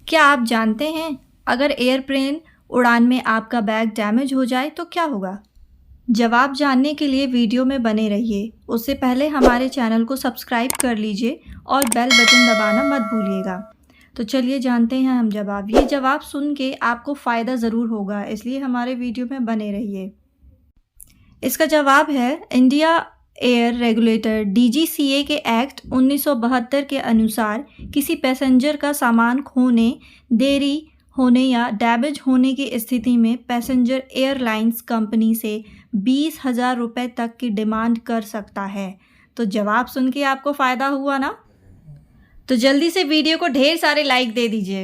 क्या आप जानते हैं अगर एयरप्लेन उड़ान में आपका बैग डैमेज हो जाए तो क्या होगा? जवाब जानने के लिए वीडियो में बने रहिए। उससे पहले हमारे चैनल को सब्सक्राइब कर लीजिए और बेल बटन दबाना मत भूलिएगा। तो चलिए जानते हैं हम जवाब। ये जवाब सुन के आपको फ़ायदा ज़रूर होगा, इसलिए हमारे वीडियो में बने रहिए। इसका जवाब है इंडिया एयर रेगुलेटर डीजीसीए के एक्ट 1972 के अनुसार किसी पैसेंजर का सामान खोने, देरी होने या डैमेज होने की स्थिति में पैसेंजर एयरलाइंस कंपनी से 20,000 रुपये तक की डिमांड कर सकता है। तो जवाब सुन के आपको फ़ायदा हुआ ना? तो जल्दी से वीडियो को ढेर सारे लाइक दे दीजिए।